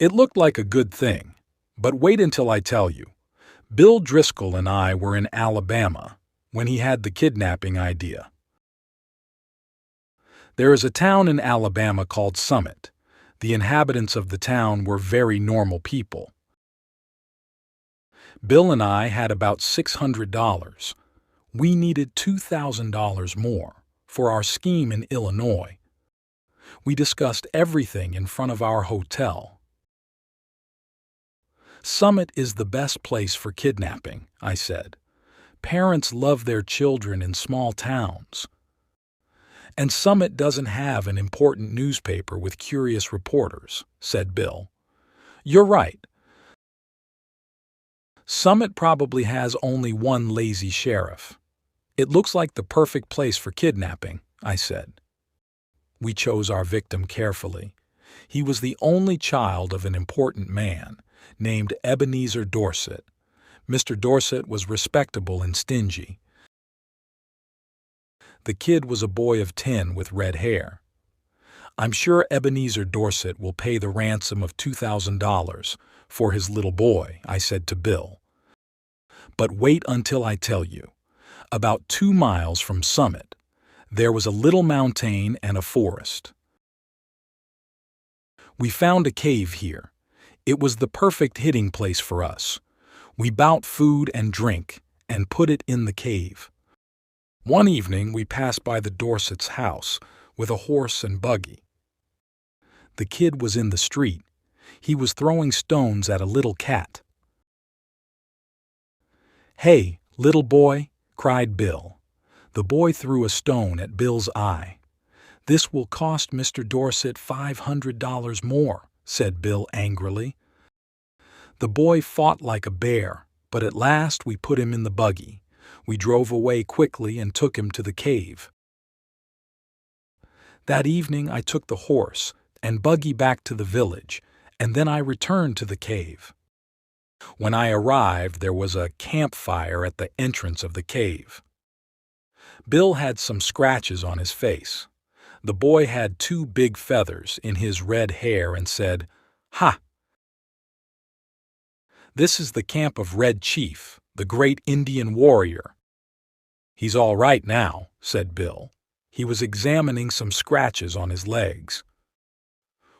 It looked like a good thing, but wait until I tell you. Bill Driscoll and I were in Alabama when he had the kidnapping idea. There is a town in Alabama called Summit. The inhabitants of the town were very normal people. Bill and I had about $600. We needed $2,000 more for our scheme in Illinois. We discussed everything in front of our hotel. Summit is the best place for kidnapping, I said. Parents love their children in small towns. And Summit doesn't have an important newspaper with curious reporters, said Bill. You're right. Summit probably has only one lazy sheriff. It looks like the perfect place for kidnapping, I said. We chose our victim carefully. He was the only child of an important man named Ebenezer Dorset. Mr. Dorset was respectable and stingy. The kid was a boy of 10 with red hair. I'm sure Ebenezer Dorset will pay the ransom of $2,000 for his little boy, I said to Bill. But wait until I tell you. About 2 miles from Summit, there was a little mountain and a forest. We found a cave here. It was the perfect hiding place for us. We bought food and drink and put it in the cave. One evening we passed by the Dorset's house with a horse and buggy. The kid was in the street. He was throwing stones at a little cat. "Hey, little boy," cried Bill. The boy threw a stone at Bill's eye. "This will cost Mr. Dorset $500 more," said Bill angrily. The boy fought like a bear, but at last we put him in the buggy. We drove away quickly and took him to the cave. That evening I took the horse and buggy back to the village, and then I returned to the cave. When I arrived, there was a campfire at the entrance of the cave. Bill had some scratches on his face. The boy had 2 big feathers in his red hair and said, "Ha! This is the camp of Red Chief, the great Indian warrior." "He's all right now," said Bill. He was examining some scratches on his legs.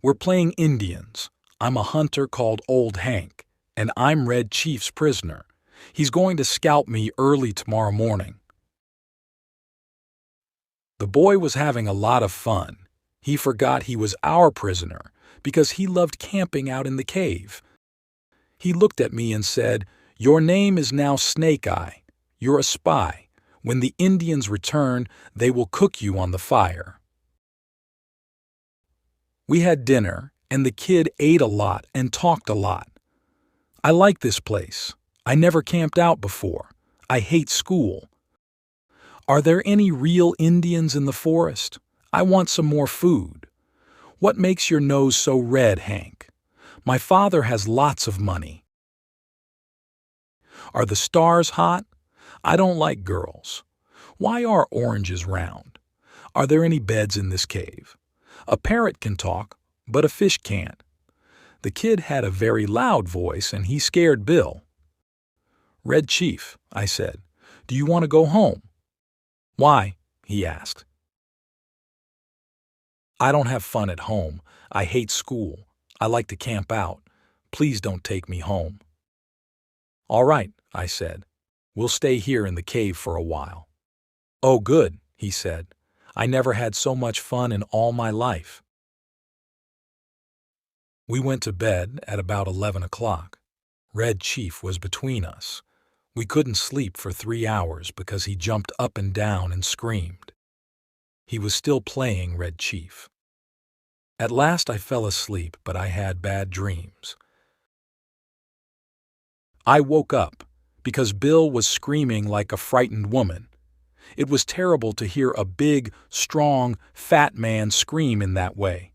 "We're playing Indians. I'm a hunter called Old Hank, and I'm Red Chief's prisoner. He's going to scalp me early tomorrow morning." The boy was having a lot of fun. He forgot he was our prisoner because he loved camping out in the cave. He looked at me and said, "Your name is now Snake Eye. You're a spy. When the Indians return, they will cook you on the fire." We had dinner, and the kid ate a lot and talked a lot. "I like this place. I never camped out before. I hate school. Are there any real Indians in the forest? I want some more food. What makes your nose so red, Hank? My father has lots of money. Are the stars hot? I don't like girls. Why are oranges round? Are there any beds in this cave? A parrot can talk, but a fish can't." The kid had a very loud voice and he scared Bill. "Red Chief," I said, "do you want to go home?" "Why?" he asked. "I don't have fun at home. I hate school. I like to camp out. Please don't take me home." "All right," I said. "We'll stay here in the cave for a while." "Oh, good," he said. "I never had so much fun in all my life." We went to bed at about 11 o'clock. Red Chief was between us. We couldn't sleep for 3 hours because he jumped up and down and screamed. He was still playing Red Chief. At last I fell asleep, but I had bad dreams. I woke up because Bill was screaming like a frightened woman. It was terrible to hear a big, strong, fat man scream in that way.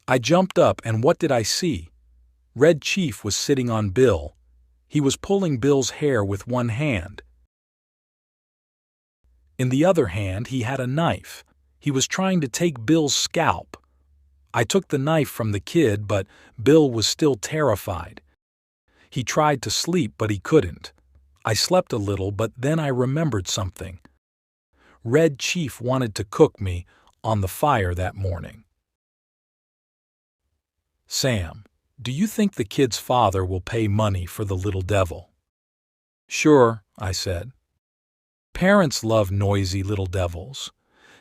I jumped up, and what did I see? Red Chief was sitting on Bill. He was pulling Bill's hair with one hand. In the other hand, he had a knife. He was trying to take Bill's scalp. I took the knife from the kid, but Bill was still terrified. He tried to sleep, but he couldn't. I slept a little, but then I remembered something. Red Chief wanted to cook me on the fire that morning. Sam, do you think the kid's father will pay money for the little devil? Sure, I said. Parents love noisy little devils.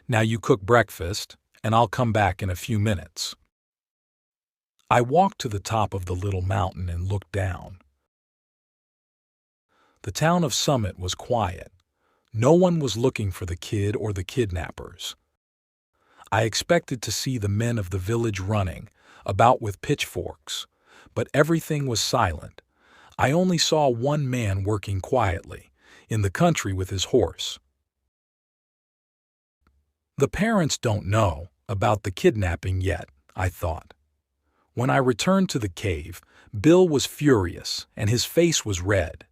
Now you cook breakfast, and I'll come back in a few minutes. I walked to the top of the little mountain and looked down. The town of Summit was quiet. No one was looking for the kid or the kidnappers. I expected to see the men of the village running, about with pitchforks, but everything was silent. I only saw one man working quietly, in the country with his horse. The parents don't know about the kidnapping yet, I thought. When I returned to the cave, Bill was furious and his face was red.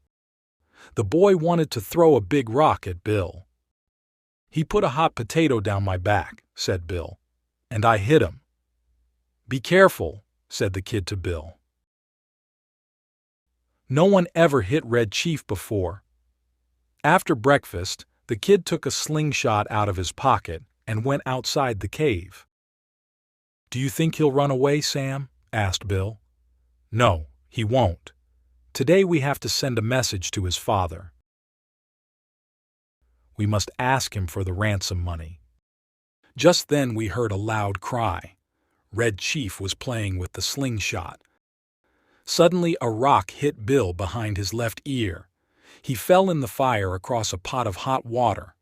The boy wanted to throw a big rock at Bill. He put a hot potato down my back, said Bill, and I hit him. Be careful, said the kid to Bill. No one ever hit Red Chief before. After breakfast, the kid took a slingshot out of his pocket and went outside the cave. Do you think he'll run away, Sam? Asked Bill. No, he won't. Today we have to send a message to his father. We must ask him for the ransom money. Just then we heard a loud cry. Red Chief was playing with the slingshot. Suddenly a rock hit Bill behind his left ear. He fell in the fire across a pot of hot water.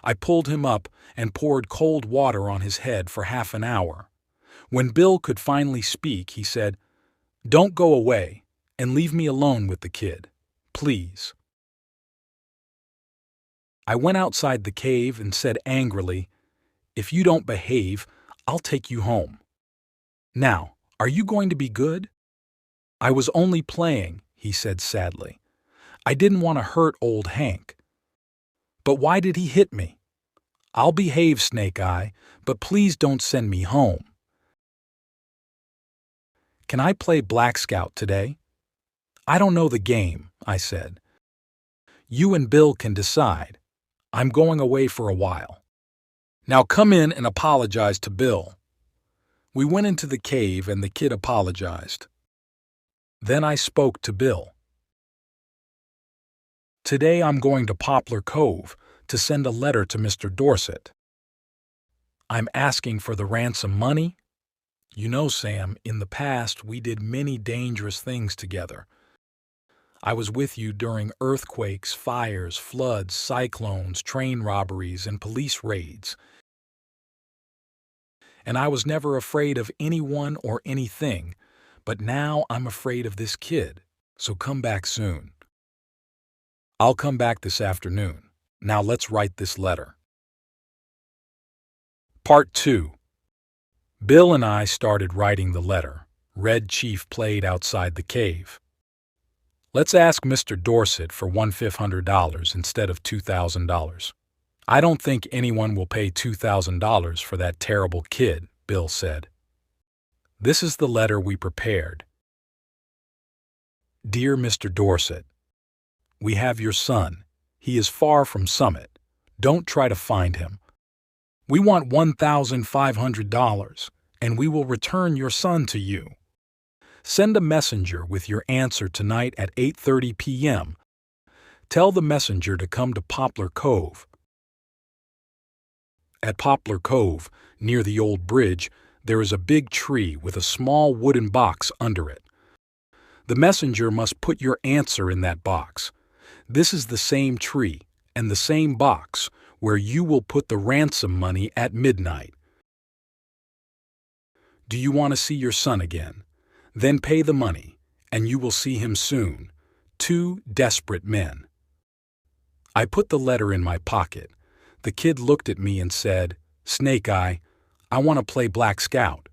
I pulled him up and poured cold water on his head for half an hour. When Bill could finally speak, he said, "Don't go away and leave me alone with the kid, please." I went outside the cave and said angrily, "If you don't behave, I'll take you home. Now, are you going to be good?" "I was only playing," he said sadly. "I didn't want to hurt old Hank." "But why did he hit me?" "I'll behave, Snake Eye, but please don't send me home." "Can I play Black Scout today?" "I don't know the game," I said. "You and Bill can decide. I'm going away for a while. Now come in and apologize to Bill." We went into the cave and the kid apologized. Then I spoke to Bill. "Today I'm going to Poplar Cove to send a letter to Mr. Dorset. I'm asking for the ransom money. You know, Sam, in the past we did many dangerous things together. I was with you during earthquakes, fires, floods, cyclones, train robberies, and police raids. And I was never afraid of anyone or anything, but now I'm afraid of this kid, so come back soon." "I'll come back this afternoon. Now let's write this letter." Part 2. Bill and I started writing the letter. Red Chief played outside the cave. "Let's ask Mr. Dorset for $1,500 instead of $2,000. I don't think anyone will pay $2,000 for that terrible kid," Bill said. This is the letter we prepared. Dear Mr. Dorset, we have your son. He is far from Summit. Don't try to find him. We want $1,500, and we will return your son to you. Send a messenger with your answer tonight at 8:30 p.m. Tell the messenger to come to Poplar Cove. At Poplar Cove, near the old bridge, there is a big tree with a small wooden box under it. The messenger must put your answer in that box. This is the same tree and the same box where you will put the ransom money at midnight. Do you want to see your son again? Then pay the money, and you will see him soon. 2 desperate men. I put the letter in my pocket. The kid looked at me and said, "Snake Eye, I want to play Black Scout."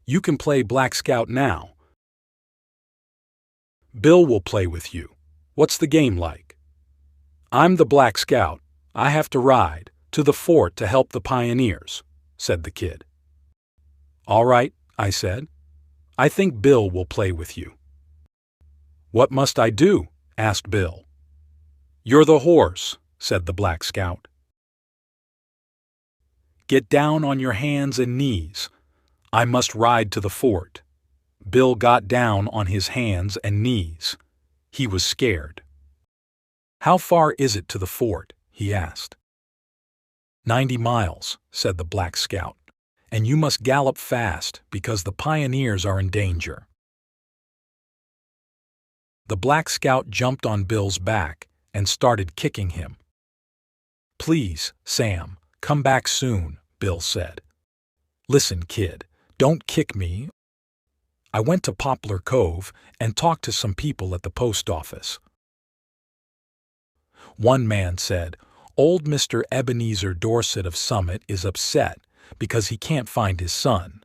"You can play Black Scout now." "Bill will play with you. What's the game like?" "I'm the Black Scout. I have to ride to the fort to help the pioneers," said the kid. All right, I said. I think Bill will play with you. What must I do? Asked Bill. You're the horse, said the Black Scout. Get down on your hands and knees. I must ride to the fort. Bill got down on his hands and knees. He was scared. How far is it to the fort? He asked. 90 miles, said the Black Scout, and you must gallop fast because the pioneers are in danger. The Black Scout jumped on Bill's back and started kicking him. Please, Sam, come back soon, Bill said. Listen, kid, don't kick me. I went to Poplar Cove and talked to some people at the post office. One man said, Old Mr. Ebenezer Dorset of Summit is upset because he can't find his son.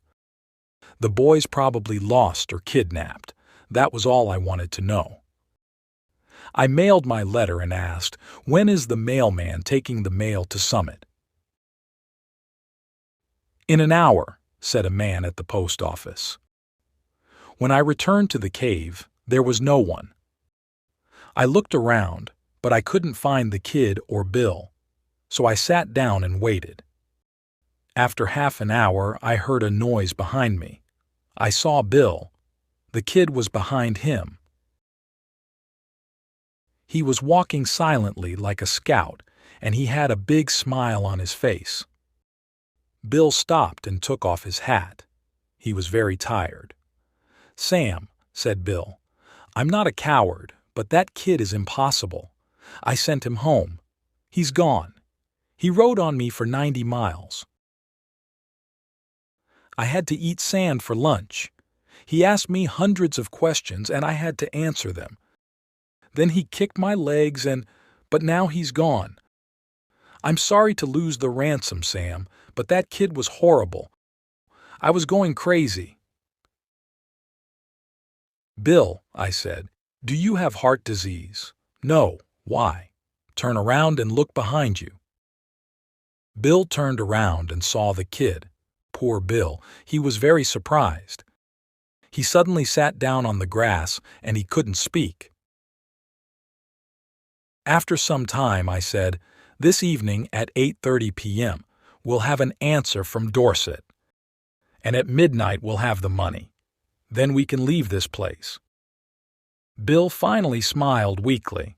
The boy's probably lost or kidnapped. That was all I wanted to know. I mailed my letter and asked, when is the mailman taking the mail to Summit? In an hour, said a man at the post office. When I returned to the cave, there was no one. I looked around, but I couldn't find the kid or Bill, so I sat down and waited. After half an hour, I heard a noise behind me. I saw Bill. The kid was behind him. He was walking silently like a scout, and he had a big smile on his face. Bill stopped and took off his hat. He was very tired. Sam, said Bill, I'm not a coward, but that kid is impossible. I sent him home. He's gone. He rode on me for 90 miles. I had to eat sand for lunch. He asked me hundreds of questions and I had to answer them. Then he kicked my legs but now he's gone. I'm sorry to lose the ransom, Sam, but that kid was horrible. I was going crazy. Bill, I said, do you have heart disease? No. Why? Turn around and look behind you. Bill turned around and saw the kid. Poor Bill, he was very surprised. He suddenly sat down on the grass and he couldn't speak. After some time, I said, this evening at 8:30 p.m., we'll have an answer from Dorset. And at midnight we'll have the money. Then we can leave this place. Bill finally smiled weakly.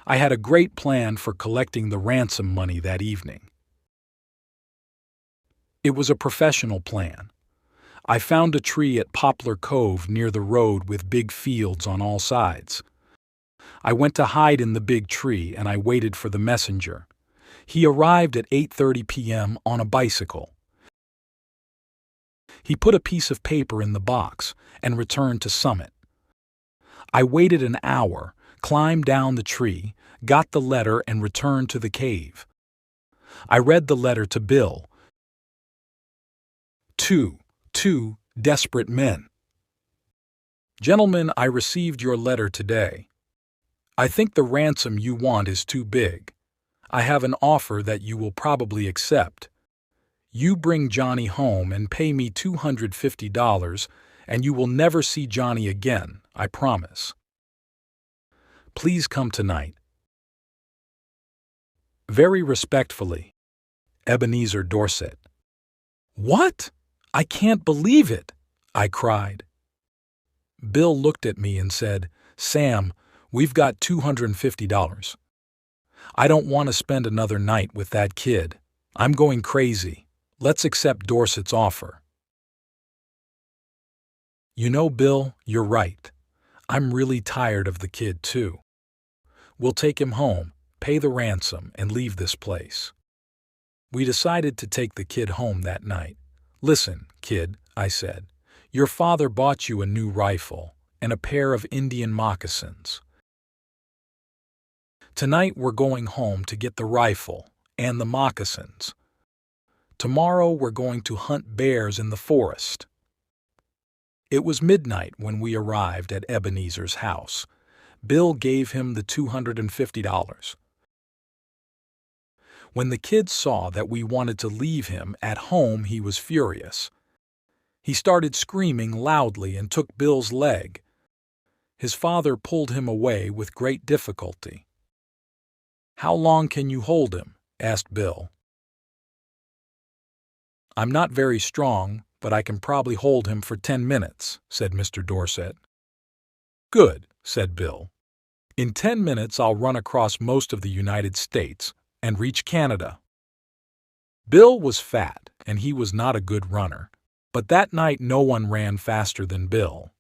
I had a great plan for collecting the ransom money that evening. It was a professional plan. I found a tree at Poplar Cove near the road with big fields on all sides. I went to hide in the big tree and I waited for the messenger. He arrived at 8:30 p.m. on a bicycle. He put a piece of paper in the box and returned to Summit. I waited an hour, climbed down the tree, got the letter and returned to the cave. I read the letter to Bill. Two desperate men. Gentlemen, I received your letter today. I think the ransom you want is too big. I have an offer that you will probably accept. You bring Johnny home and pay me $250, and you will never see Johnny again, I promise. Please come tonight. Very respectfully, Ebenezer Dorset. What? I can't believe it, I cried. Bill looked at me and said, Sam, we've got $250. I don't want to spend another night with that kid. I'm going crazy. Let's accept Dorset's offer. You know, Bill, you're right. I'm really tired of the kid, too. We'll take him home, pay the ransom, and leave this place. We decided to take the kid home that night. Listen, kid, I said, your father bought you a new rifle and a pair of Indian moccasins. Tonight we're going home to get the rifle and the moccasins. Tomorrow we're going to hunt bears in the forest. It was midnight when we arrived at Ebenezer's house. Bill gave him the $250. When the kid saw that we wanted to leave him at home, he was furious. He started screaming loudly and took Bill's leg. His father pulled him away with great difficulty. "How long can you hold him?" asked Bill. "I'm not very strong, but I can probably hold him for 10 minutes, said Mr. Dorset. "Good," said Bill. "In 10 minutes I'll run across most of the United States and reach Canada." Bill was fat, and he was not a good runner, but that night no one ran faster than Bill.